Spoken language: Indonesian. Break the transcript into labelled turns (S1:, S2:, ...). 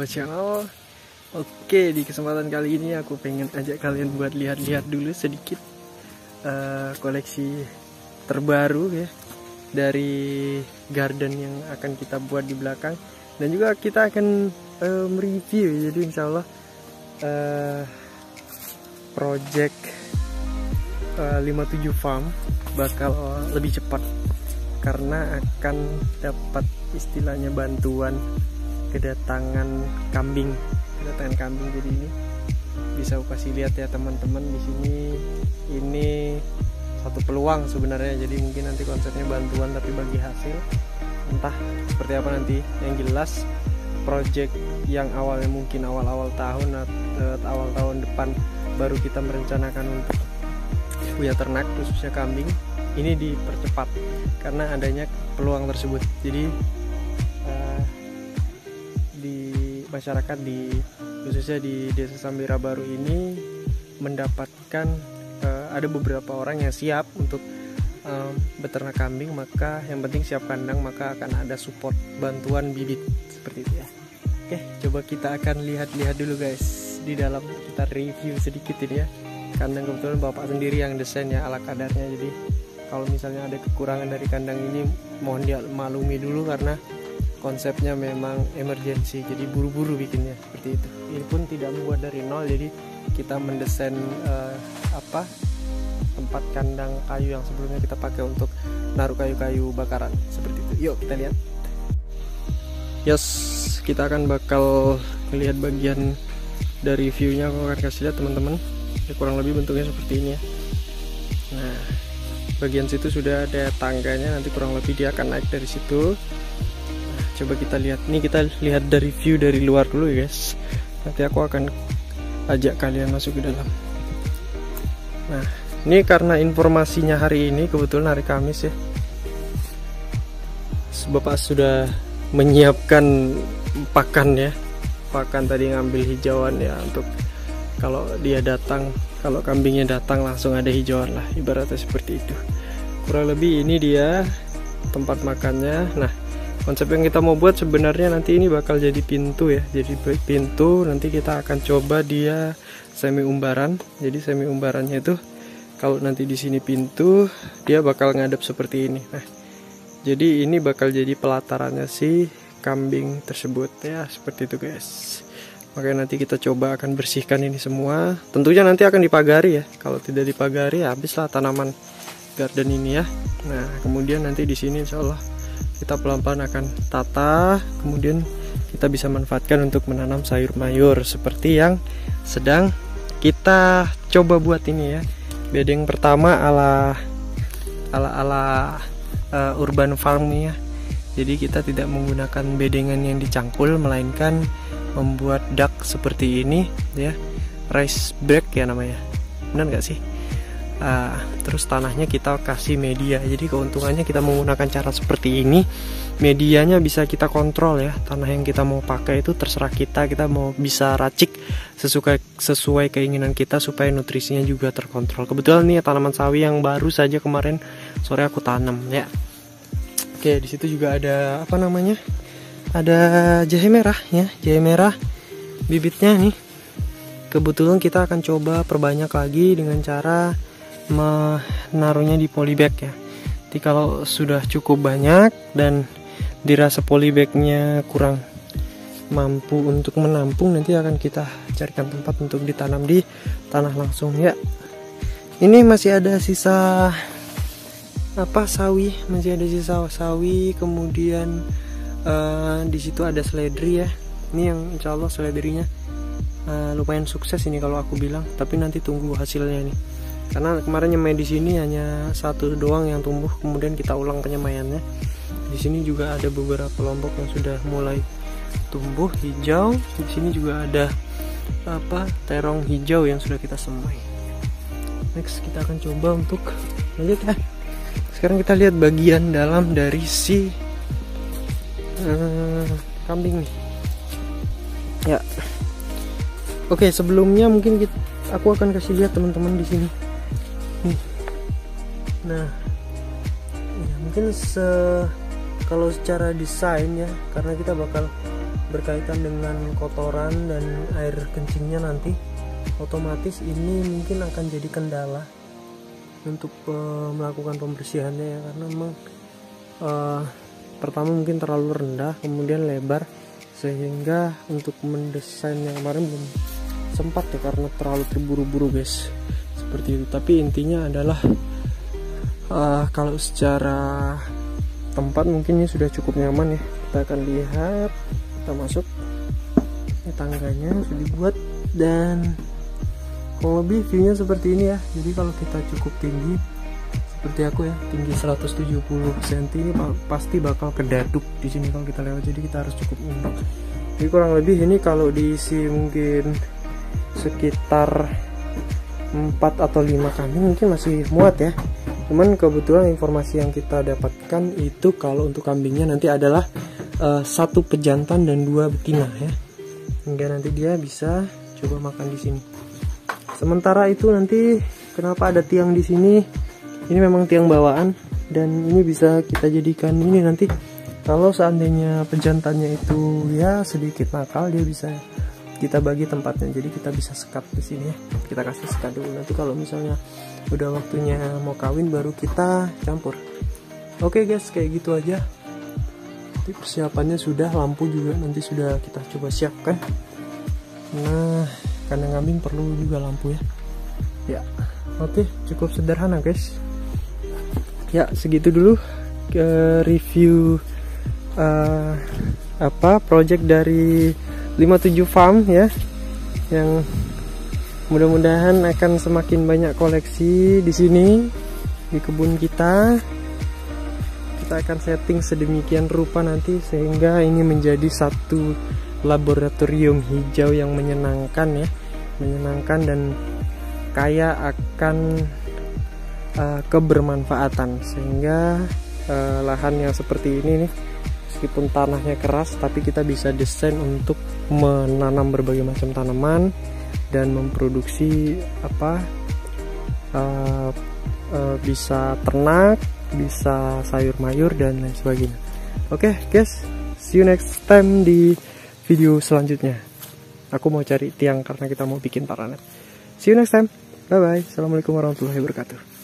S1: Channel. Oke, di kesempatan kali ini aku pengen ajak kalian buat lihat-lihat dulu sedikit koleksi terbaru ya dari garden yang akan kita buat di belakang, dan juga kita akan mereview. Jadi insya Allah project 57 farm bakal lebih cepat karena akan dapat istilahnya bantuan kedatangan kambing. Jadi ini bisa aku kasih lihat ya teman-teman di sini. Ini satu peluang sebenarnya, jadi mungkin nanti konsepnya bantuan tapi bagi hasil, entah seperti apa nanti. Yang jelas project yang awalnya mungkin awal tahun depan baru kita merencanakan untuk punya ternak khususnya kambing, ini dipercepat karena adanya peluang tersebut. Jadi di masyarakat khususnya di Desa Sambira Baru ini mendapatkan ada beberapa orang yang siap untuk beternak kambing, maka yang penting siap kandang, maka akan ada support bantuan bibit seperti itu ya. Oke, coba kita akan lihat-lihat dulu guys di dalam, kita review sedikit ini ya. Kandang kebetulan bapak sendiri yang desain ya ala kadarnya, jadi kalau misalnya ada kekurangan dari kandang ini mohon dimaklumi dulu karena konsepnya memang emergency, jadi buru-buru bikinnya seperti itu. Ini pun tidak membuat dari nol, jadi kita mendesain tempat kandang kayu yang sebelumnya kita pakai untuk naruh kayu-kayu bakaran seperti itu. Yuk kita lihat. Yes, kita akan bakal melihat bagian dari view-nya. Aku akan kasih lihat teman-teman. Ya, kurang lebih bentuknya seperti ini ya. Nah, bagian situ sudah ada tangganya, nanti kurang lebih dia akan naik dari situ. Nah, coba kita lihat. Nih kita lihat dari view dari luar dulu ya guys. Nanti aku akan ajak kalian masuk ke dalam. Nah, ini karena informasinya hari ini kebetulan hari Kamis ya. Bapak sudah menyiapkan pakan ya. Pakan tadi ngambil hijauan ya, untuk kalau dia datang, kalau kambingnya datang langsung ada hijauan lah, ibaratnya seperti itu. Kurang lebih ini dia tempat makannya. Nah, konsep yang kita mau buat sebenarnya nanti ini bakal jadi pintu ya. Jadi pintu nanti kita akan coba dia semi umbaran. Jadi semi umbarannya itu kalau nanti di sini pintu, dia bakal ngadep seperti ini. Nah, jadi ini bakal jadi pelatarannya si kambing tersebut ya, seperti itu guys. Makanya nanti kita coba akan bersihkan ini semua. Tentunya nanti akan dipagari ya. Kalau tidak dipagari habislah tanaman garden ini ya. Nah, kemudian nanti di sini insya Allah kita pelan-pelan akan tata. Kemudian kita bisa manfaatkan untuk menanam sayur mayur seperti yang sedang kita coba buat ini ya. Bedeng pertama ala urban farm ya. Jadi kita tidak menggunakan bedengan yang dicangkul, melainkan membuat dak seperti ini ya, raised bed ya namanya, benar nggak sih? Terus tanahnya kita kasih media. Jadi keuntungannya kita menggunakan cara seperti ini, medianya bisa kita kontrol ya. Tanah yang kita mau pakai itu terserah kita mau bisa racik sesuai keinginan kita supaya nutrisinya juga terkontrol. Kebetulan nih tanaman sawi yang baru saja kemarin sore aku tanam ya. Oke, di situ juga ada ada jahe merah ya, jahe merah bibitnya nih. Kebetulan kita akan coba perbanyak lagi dengan cara menaruhnya di polybag ya. Jadi kalau sudah cukup banyak dan dirasa polybagnya kurang mampu untuk menampung, nanti akan kita carikan tempat untuk ditanam di tanah langsung ya. Ini masih ada sisa sawi, masih ada sisa sawi. Kemudian di situ ada seledri ya. Ini yang insya Allah seledrinya lumayan sukses ini kalau aku bilang. Tapi nanti tunggu hasilnya nih. Karena kemarin nyemai di sini hanya satu doang yang tumbuh. Kemudian kita ulang penyemaiannya. Di sini juga ada beberapa kelompok yang sudah mulai tumbuh hijau. Di sini juga ada terong hijau yang sudah kita semai. Next kita akan coba untuk lanjut ya. Sekarang kita lihat bagian dalam dari si kambing nih ya. Oke, sebelumnya mungkin aku akan kasih lihat teman-teman di sini nih. Nah ya, mungkin kalau secara desain ya, karena kita bakal berkaitan dengan kotoran dan air kencingnya nanti, otomatis ini mungkin akan jadi kendala untuk melakukan pembersihannya ya, karena memang pertama mungkin terlalu rendah, kemudian lebar, sehingga untuk mendesain yang kemarin belum sempat ya karena terlalu terburu-buru guys, seperti itu. Tapi intinya adalah kalau secara tempat mungkin ini sudah cukup nyaman ya. Kita akan lihat, kita masuk, ini tangganya sudah dibuat dan kurang lebih view-nya seperti ini ya. Jadi kalau kita cukup tinggi seperti aku ya, tinggi 170 cm, ini pasti bakal kedaduk di sini kalau kita lewat. Jadi kita harus cukup undang. Jadi kurang lebih ini kalau diisi mungkin sekitar 4 atau 5 kambing mungkin masih muat ya. Cuman kebetulan informasi yang kita dapatkan itu kalau untuk kambingnya nanti adalah 1 pejantan dan 2 betina ya, hingga nanti dia bisa coba makan di sini. Sementara itu nanti kenapa ada tiang di sini? Ini memang tiang bawaan dan ini bisa kita jadikan ini nanti kalau seandainya pejantannya itu ya sedikit nakal, dia bisa kita bagi tempatnya. Jadi kita bisa sekat di sini ya. Kita kasih sekat dulu. Nanti kalau misalnya udah waktunya mau kawin baru kita campur. Oke guys, kayak gitu aja. Jadi persiapannya sudah, lampu juga nanti sudah kita coba siapkan. Nah, kandang kambing perlu juga lampu ya. Ya, oke, cukup sederhana guys. Ya, segitu dulu ke review project dari 57 Farm ya, yang mudah-mudahan akan semakin banyak koleksi di sini di kebun kita. Kita akan setting sedemikian rupa nanti sehingga ini menjadi satu laboratorium hijau yang menyenangkan ya, menyenangkan dan kaya akan kebermanfaatan, sehingga lahan yang seperti ini nih, meskipun tanahnya keras tapi kita bisa desain untuk menanam berbagai macam tanaman dan memproduksi bisa ternak, bisa sayur mayur dan lain sebagainya. Oke guys, see you next time di video selanjutnya. Aku mau cari tiang karena kita mau bikin paranet. See you next time, bye bye. Assalamualaikum warahmatullahi wabarakatuh.